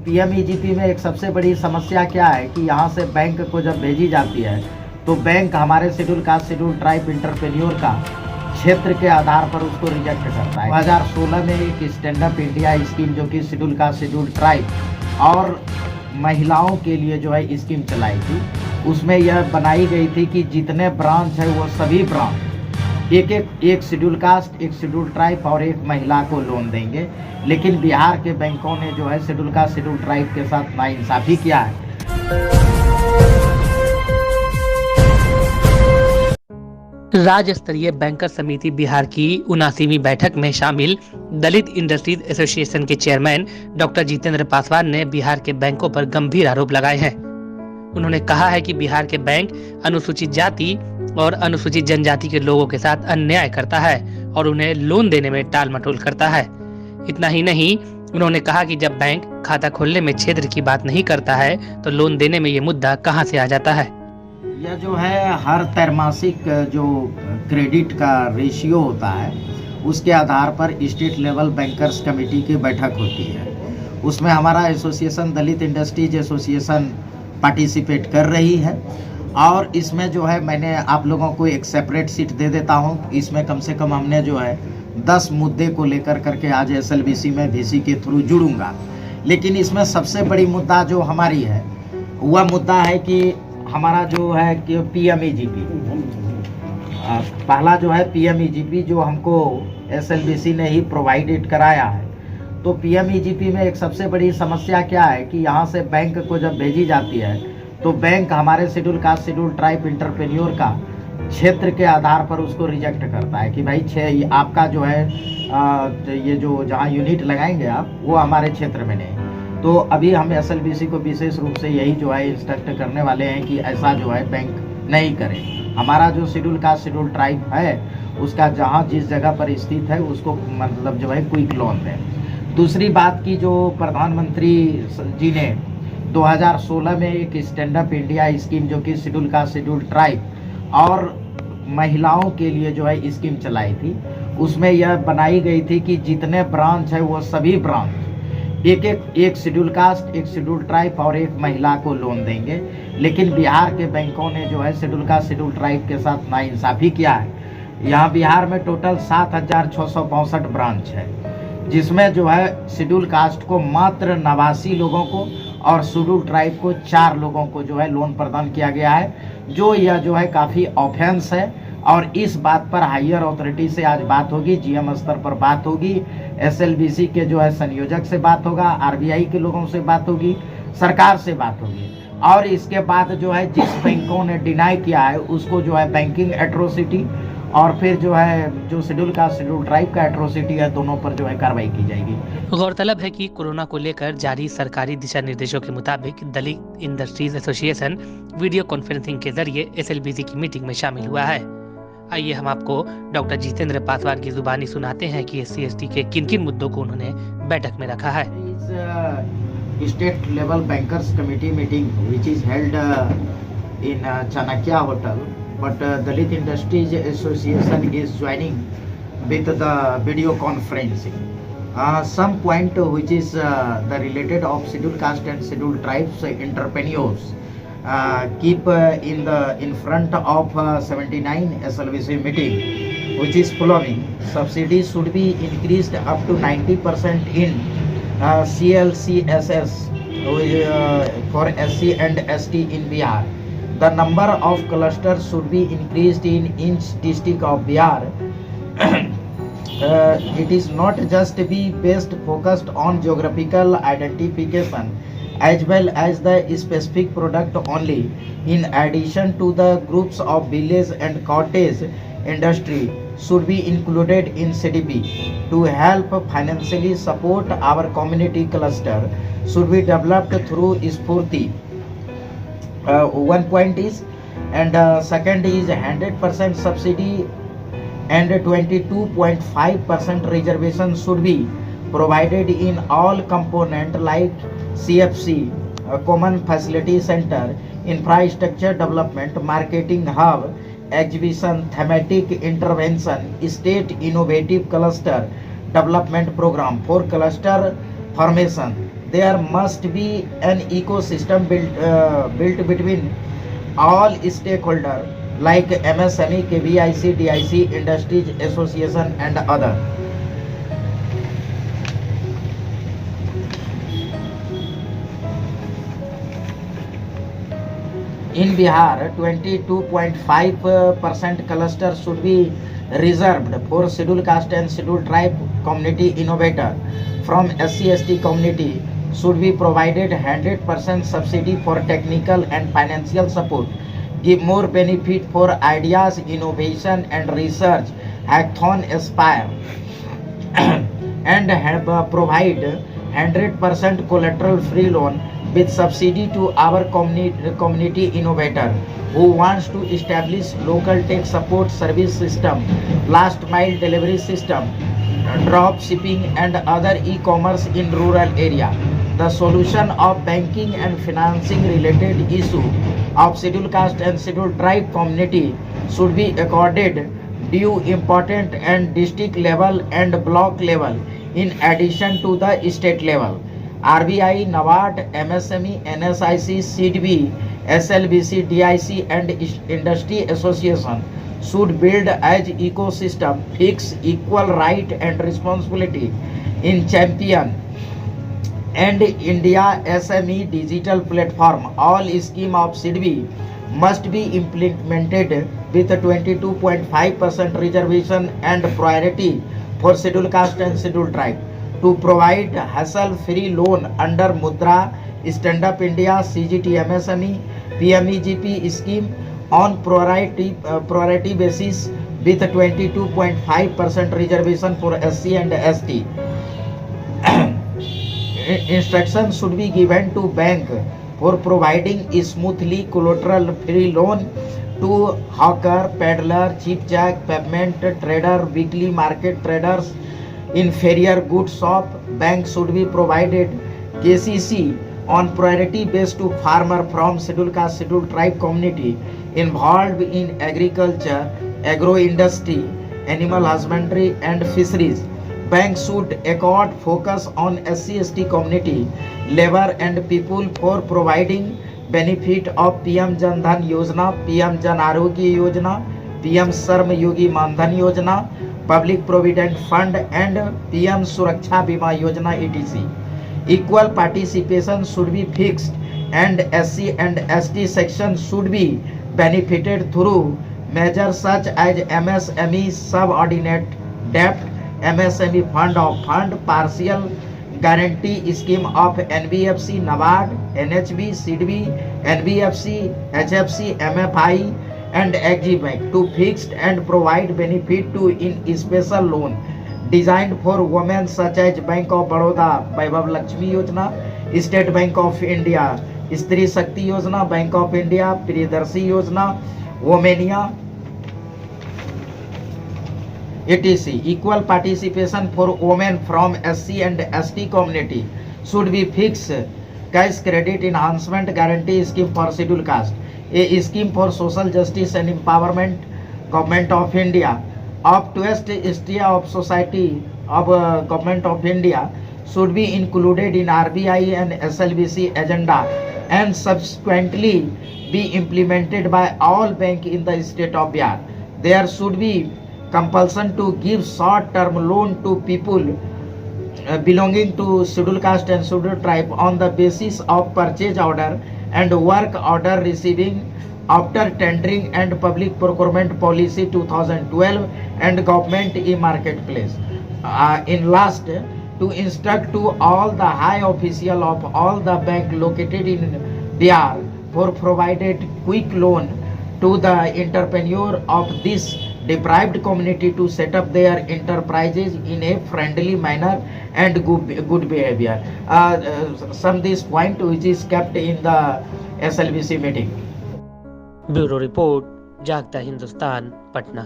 PMEGP में एक सबसे बड़ी समस्या क्या है कि यहाँ से बैंक को जब भेजी जाती है तो बैंक हमारे schedule caste schedule tribe entrepreneur का क्षेत्र के आधार पर उसको रिजेक्ट करता है। 2016 में एक स्टैंड अप इंडिया स्कीम जो कि शेड्यूल कास्ट शेड्यूल ट्राइब और महिलाओं के लिए जो है स्कीम चलाई थी, उसमें यह बनाई गई थी कि जितने ब्रांच है वो सभी ब्रांच एक शेड्यूल कास्ट, एक शेड्यूल ट्राइब और एक महिला को लोन देंगे। लेकिन बिहार के बैंकों ने जो है शेड्यूल कास्ट शेड्यूल ट्राइब के साथ नाइंसाफी किया है। राज्य स्तरीय बैंकर समिति बिहार की 79वीं बैठक में शामिल दलित इंडस्ट्रीज एसोसिएशन के चेयरमैन डॉक्टर जितेंद्र पासवान ने बिहार के बैंकों पर गंभीर आरोप लगाए हैं। उन्होंने कहा है कि बिहार के बैंक अनुसूचित जाति और अनुसूचित जनजाति के लोगों के साथ अन्याय करता है और उन्हें लोन देने में टाल मटोल करता है। इतना ही नहीं, उन्होंने कहा कि जब बैंक खाता खोलने में क्षेत्र की बात नहीं करता है तो लोन देने में ये मुद्दा कहां से आ जाता है। यह जो है हर त्रैमासिक जो क्रेडिट का रेशियो होता है उसके आधार पर स्टेट लेवल बैंकर्स कमेटी की बैठक होती है। उसमें हमारा एसोसिएशन दलित इंडस्ट्रीज एसोसिएशन पार्टिसिपेट कर रही है और इसमें जो है मैंने आप लोगों को एक सेपरेट सीट दे देता हूं। इसमें कम से कम हमने जो है 10 मुद्दे को लेकर करके आज एसएलबीसी में वीसी के थ्रू जुड़ूंगा। लेकिन इसमें सबसे बड़ी मुद्दा जो हमारी है वह मुद्दा है कि हमारा जो है कि पीएमईजीपी पहला जो है पीएमईजीपी जो हमको एसएलबीसी ने ही प्रोवाइडेड कराया है। तो पीएमईजीपी में एक सबसे बड़ी समस्या क्या है कि यहाँ से बैंक को जब भेजी जाती है तो बैंक हमारे schedule caste schedule tribe entrepreneur का क्षेत्र के आधार पर उसको रिजेक्ट करता है कि भाई आपका जो है ये जो जहाँ यूनिट लगाएंगे आप वो हमारे क्षेत्र में नहीं। तो अभी हम एसएलबीसी को विशेष रूप से यही जो है इंस्ट्रक्ट करने वाले हैं कि ऐसा जो है बैंक नहीं करे। हमारा जो शेड्यूल कास्ट शेड्यूल ट्राइब है उसका जहाँ जिस जगह पर स्थित है उसको मतलब जो है क्विक लोन दें। दूसरी बात की जो प्रधानमंत्री जी ने 2016 में एक स्टैंड अप इंडिया स्कीम जो कि शेड्यूल कास्ट शेड्यूल ट्राइब और महिलाओं के लिए जो है स्कीम चलाई थी, उसमें यह बनाई गई थी कि जितने ब्रांच है वो सभी ब्रांच एक शेड्यूल कास्ट, एक शेड्यूल ट्राइब और एक महिला को लोन देंगे। लेकिन बिहार के बैंकों ने जो है शेड्यूल कास्ट शेड्यूल ट्राइब के साथ नाइंसाफी किया है। यहाँ बिहार में टोटल 7,662 ब्रांच है, जिसमें जो है शेड्यूल कास्ट को मात्र 89 लोगों को और शेड्यूल ट्राइब को 4 लोगों को जो है लोन प्रदान किया गया है। यह जो है काफ़ी ऑफेंस है और इस बात पर हायर अथॉरिटी से आज बात होगी, जीएम स्तर पर बात होगी, एसएलबीसी के जो है संयोजक से बात होगा, आरबीआई के लोगों से बात होगी, सरकार से बात होगी। और इसके बाद जो है जिस बैंकों ने डिनाई किया है उसको जो है बैंकिंग एट्रोसिटी और फिर जो है जो शेड्यूल का शेड्यूल ट्राइब का एट्रोसिटी है, दोनों पर जो है कार्रवाई की जाएगी। गौरतलब है कि कोरोना को लेकर जारी सरकारी दिशा निर्देशों के मुताबिक दलित इंडस्ट्रीज एसोसिएशन वीडियो कॉन्फ्रेंसिंग के जरिए एसएलबीसी की मीटिंग में शामिल हुआ है। आइए हम आपको डॉक्टर जितेंद्र पासवान की जुबानी सुनाते हैं कि SC/ST के किन किन मुद्दों को उन्होंने बैठक में रखा है। State level bankers committee meeting which is held in Chanakya hotel, but Dalit Industries Association is joining with the video conferencing. Some point which is the related of scheduled caste and scheduled tribes entrepreneurs keep in front of 79 SLBC meeting, which is following. Subsidies should be increased up to 90% in CLCSS for SC and ST in Bihar. The number of clusters should be increased in each district of Bihar. It is not just be based focused on geographical identification as well as the specific product only. In addition to the groups of village and cottage industry should be included in CDP to help financially support our community cluster should be developed through Spurti. One point is, and second is 100% subsidy and 22.5% reservation should be provided in all component like CFC, Common Facility Center, infrastructure development, marketing hub, exhibition, thematic intervention, state innovative cluster development program for cluster formation, there must be an ecosystem built between all stakeholders like MSME, KVIC, DIC, Industries Association and other. In Bihar, 22.5% cluster should be reserved for scheduled caste and scheduled tribe community innovator. From SC/ST community should be provided 100% subsidy for technical and financial support. Give more benefit for ideas, innovation and research. Hackathon Aspire and have provide 100% collateral free loan with subsidy to our community innovator who wants to establish local tech support service system, last mile delivery system, drop shipping and other e-commerce in rural area. The solution of banking and financing related issue of scheduled caste and scheduled tribe community should be accorded due important and district level and block level in addition to the state level. RBI, NABARD, MSME, NSIC, CDB, SLBC, DIC and Industry Association should build as ecosystem, fix equal right and responsibility in champion and India SME digital platform. All scheme of CDB must be implemented with a 22.5% reservation and priority for scheduled caste and scheduled tribe. To provide hassle-free loan under Mudra, Stand Up India, CGT MSME, PMEGP scheme on priority basis with a 22.5% reservation for SC and ST. Instructions should be given to bank for providing smoothly collateral free loan to hawker, peddler, cheapjack, pavement trader, weekly market traders, inferior goods shop. Bank should be provided KCC on priority base to farmer from scheduled caste, scheduled tribe community involved in agriculture, agro industry, animal husbandry and fisheries. Bank should accord focus on SC/ST community, labor and people for providing benefit of PM Jan Dhan Yojana, PM Jan Arogya Yojana, PM Sharm Yogi Mandhan Yojana, Public Provident Fund and PM Suraksha Bima Yojana etc. Equal participation should be fixed and SC and ST section should be benefited through measures such as MSME subordinate debt, MSME fund of fund, partial guarantee scheme of NBFC, NABARD, NHB, CDB, NBFC, HFC, MFI and Exim Bank to fixed and provide benefit to in special loan designed for women such as Bank of Baroda, Vaibhav Lakshmi Yojana, State Bank of India, Stri Shakti Yojana, Bank of India, Priyadarshi Yojana, Womania, etc. Equal participation for women from SC and ST community should be fixed. Cash credit enhancement guarantee scheme for scheduled caste, a scheme for social justice and empowerment. Government of India of 12th Area of Society of Government of India should be included in RBI and SLBC agenda and subsequently be implemented by all bank in the state of Bihar. There should be compulsion to give short-term loan to people belonging to scheduled caste and scheduled tribe on the basis of purchase order and work order receiving after tendering and public procurement policy 2012 and government e-marketplace. In last, to instruct to all the high official of all the bank located in Bihar for provided quick loan to the entrepreneur of this deprived community to set up their enterprises in a friendly manner and good behavior. Some this point which is kept in the SLBC meeting. Bureau report, जागता हिंदुस्तान, पटना।